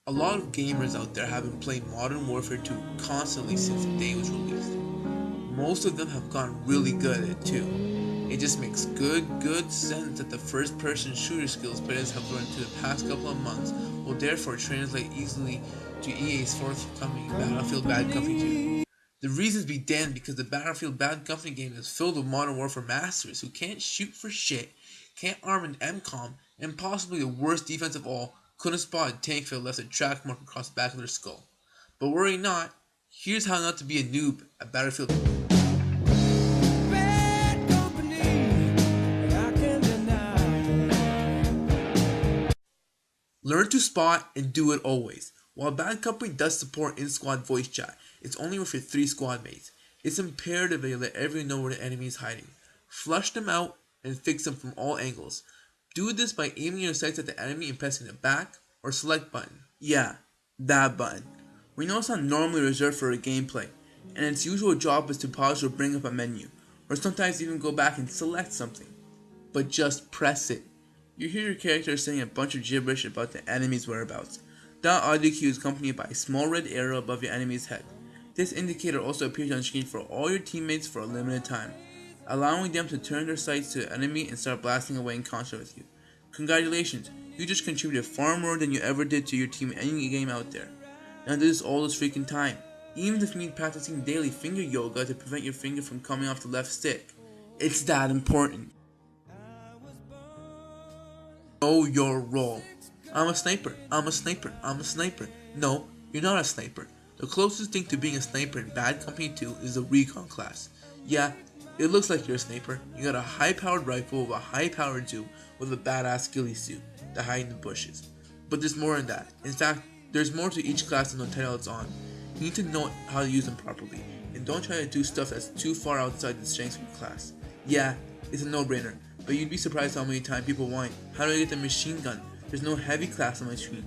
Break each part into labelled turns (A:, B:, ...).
A: A lot of gamers out there have been playing Modern Warfare 2 constantly since the day it was released. Most of them have gotten really good at it too. It just makes good sense that the first-person shooter skills players have learned through the past couple of months will therefore translate easily to EA's forthcoming Battlefield Bad Company 2. The reasons be damned because the Battlefield Bad Company game is filled with Modern Warfare masters who can't shoot for shit, can't arm an MCOM, and possibly the worst defense of all, couldn't spot a tank field left a track mark across the back of their skull. But worry not, here's how not to be a noob at Battlefield. Learn to spot and do it always. While Bad Company does support in-squad voice chat, it's only with your 3 squad mates. It's imperative that you let everyone know where the enemy is hiding. Flush them out and fix them from all angles. Do this by aiming your sights at the enemy and pressing the back or select button. Yeah, that button. We know it's not normally reserved for a gameplay, and its usual job is to pause or bring up a menu, or sometimes even go back and select something. But just press it. You hear your character saying a bunch of gibberish about the enemy's whereabouts. That audio cue is accompanied by a small red arrow above your enemy's head. This indicator also appears on screen for all your teammates for a limited time, allowing them to turn their sights to the enemy and start blasting away in concert with you. Congratulations, you just contributed far more than you ever did to your team in any game out there. Now this is all this freaking time, even if you need practicing daily finger yoga to prevent your finger from coming off the left stick. It's that important. Know your role. I'm a sniper, I'm a sniper, I'm a sniper. No, you're not a sniper. The closest thing to being a sniper in Bad Company 2 is the recon class. Yeah, it looks like you're a sniper. You got a high-powered rifle with a high-powered zoom with a badass ghillie suit that hide in the bushes. But there's more than that. In fact, there's more to each class than the title it's on. You need to know how to use them properly, and don't try to do stuff that's too far outside the strengths of your class. Yeah, it's a no-brainer, but you'd be surprised how many times people whine, how do I get the machine gun? There's no heavy class on my screen.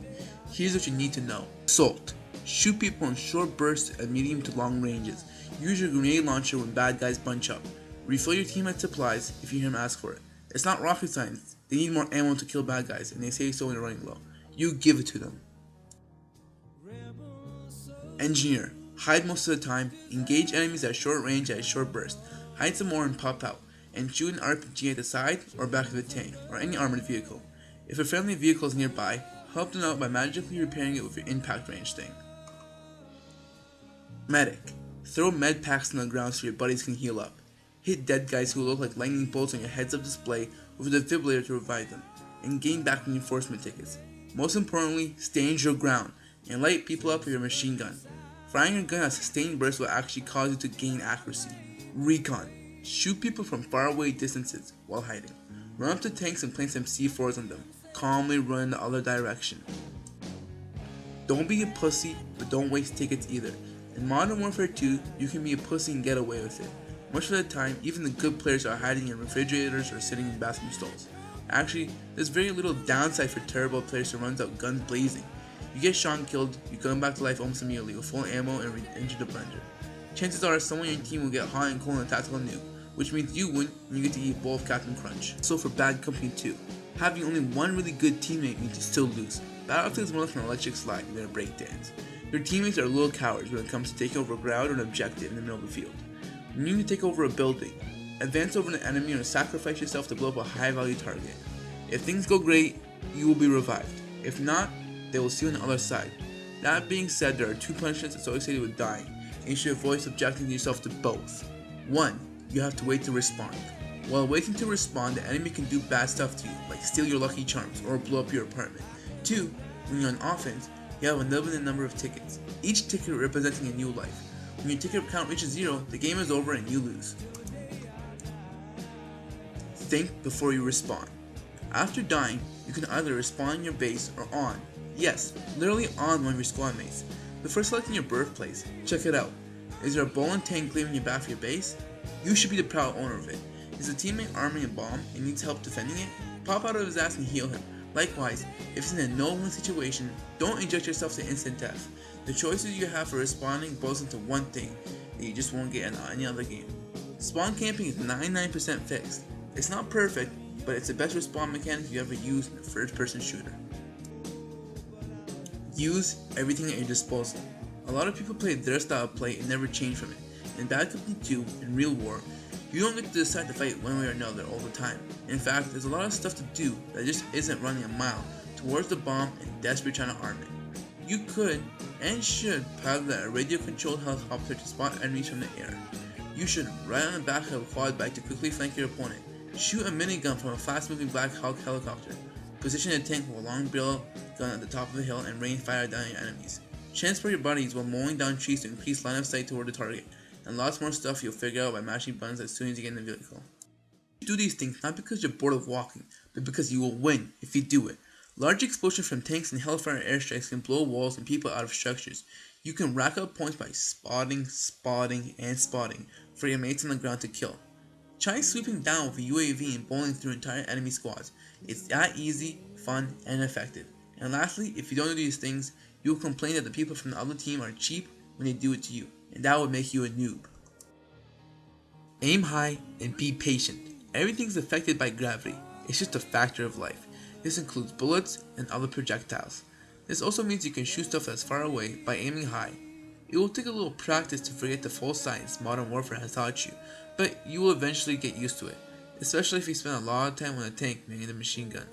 A: Here's what you need to know. Assault. Shoot people in short bursts at medium to long ranges. Use your grenade launcher when bad guys bunch up. Refill your teammate's supplies if you hear them ask for it. It's not rocket science. They need more ammo to kill bad guys, and they say so when they're running low. You give it to them. Engineer. Hide most of the time, engage enemies at short range at a short burst, hide some more and pop out, and shoot an RPG at the side or back of the tank, or any armored vehicle. If a friendly vehicle is nearby, help them out by magically repairing it with your impact range thing. Medic. Throw med packs on the ground so your buddies can heal up. Hit dead guys who look like lightning bolts on your heads-up display with a defibrillator to revive them, and gain back reinforcement tickets. Most importantly, stand your ground, and light people up with your machine gun. Firing your gun at sustained bursts will actually cause you to gain accuracy. Recon. Shoot people from faraway distances while hiding. Run up to tanks and plant some C4s on them. Calmly run in the other direction. Don't be a pussy, but don't waste tickets either. In Modern Warfare 2, you can be a pussy and get away with it. Much of the time, even the good players are hiding in refrigerators or sitting in bathroom stalls. Actually, there's very little downside for terrible players who runs out guns blazing. You get shot and killed, you come back to life almost immediately with full ammo and re-enter the blender. Chances are someone in your team will get hot and cold in a tactical nuke, which means you win and you get to eat bowl of Captain Crunch. So for Bad Company 2, having only one really good teammate means you still lose. Battlefield is more like an electric slide than a breakdance. Your teammates are little cowards when it comes to taking over ground or an objective in the middle of the field. You need to take over a building, advance over an enemy, or sacrifice yourself to blow up a high-value target. If things go great, you will be revived. If not, they will see you on the other side. That being said, there are 2 punishments associated with dying, and you should avoid subjecting yourself to both. 1. You have to wait to respawn. While waiting to respawn, the enemy can do bad stuff to you, like steal your lucky charms or blow up your apartment. 2. When you're on offense, you have a limited number of tickets, each ticket representing a new life. When your ticket count reaches 0, the game is over and you lose. Think before you respawn. After dying, you can either respawn in your base or on. Yes, literally on one of your squad mates. Before selecting your birthplace, check it out. Is there a bowling tank leaving your back of your base? You should be the proud owner of it. Is a teammate arming a bomb and needs help defending it? Pop out of his ass and heal him. Likewise, if it's in a no-win situation, don't inject yourself to instant death. The choices you have for respawning boils into one thing that you just won't get in any other game. Spawn camping is 99% fixed. It's not perfect, but it's the best respawn mechanic you ever used in a first-person shooter. Use everything at your disposal. A lot of people play their style of play and never change from it. In Bad Company 2, in real war, you don't get to decide to fight one way or another all the time. In fact, there's a lot of stuff to do that just isn't running a mile towards the bomb and desperately trying to arm it. You could and should pilot a radio-controlled helicopter to spot enemies from the air. You should ride on the back of a quad bike to quickly flank your opponent. Shoot a minigun from a fast-moving Black Hawk helicopter. Position a tank with a long barrel gun at the top of the hill and rain fire down your enemies. Transport your buddies while mowing down trees to increase line of sight toward the target. And lots more stuff you'll figure out by mashing buttons as soon as you get in the vehicle. You do these things not because you're bored of walking, but because you will win if you do it. Large explosions from tanks and Hellfire airstrikes can blow walls and people out of structures. You can rack up points by spotting for your mates on the ground to kill. Try sweeping down with a UAV and bowling through entire enemy squads. It's that easy, fun, and effective. And lastly, if you don't do these things, you will complain that the people from the other team are cheap when they do it to you, and that would make you a noob. Aim high and be patient. Everything's affected by gravity. It's just a factor of life. This includes bullets and other projectiles. This also means you can shoot stuff that's far away by aiming high. It will take a little practice to forget the false science Modern Warfare has taught you, but you will eventually get used to it, especially if you spend a lot of time on a tank manning the machine gun.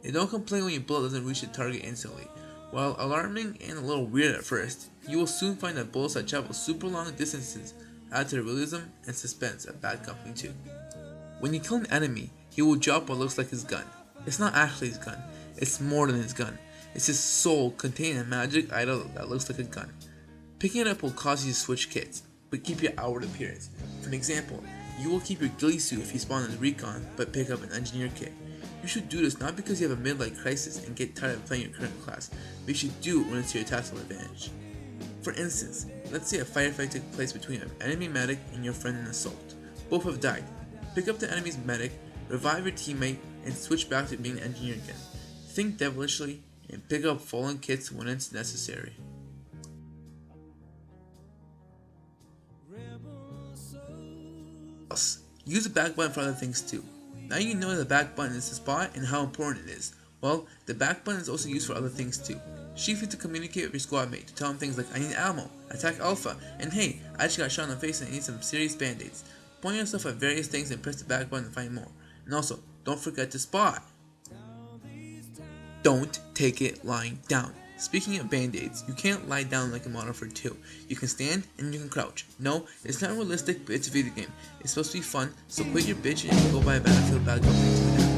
A: And don't complain when your bullet doesn't reach the target instantly. While alarming and a little weird at first, you will soon find that bullets that travel super long distances add to the realism and suspense of Bad Company 2. When you kill an enemy, he will drop what looks like his gun. It's not actually his gun, it's more than his gun. It's his soul containing a magic idol that looks like a gun. Picking it up will cause you to switch kits, but keep your outward appearance. For an example, you will keep your ghillie suit if you spawn in recon, but pick up an engineer kit. You should do this not because you have a midlife crisis and get tired of playing your current class, but you should do it when it's to your tactical advantage. For instance, let's say a firefight took place between an enemy medic and your friend in assault. Both have died. Pick up the enemy's medic, revive your teammate, and switch back to being an engineer again. Think devilishly and pick up fallen kits when it's necessary. Use the back button for other things too. Now you know the back button is the spot and how important it is. Well, the back button is also used for other things too. Chiefly to communicate with your squad mate, to tell them things like, I need ammo, attack Alpha, and hey, I just got shot in the face and I need some serious band-aids. Point yourself at various things and press the back button to find more. And also, don't forget to spot. Don't take it lying down. Speaking of band-aids, you can't lie down like in Modern Warfare 2. You can stand and you can crouch. No, it's not realistic, but it's a video game. It's supposed to be fun, so quit your bitch and go buy a Battlefield Bad Company 2 now.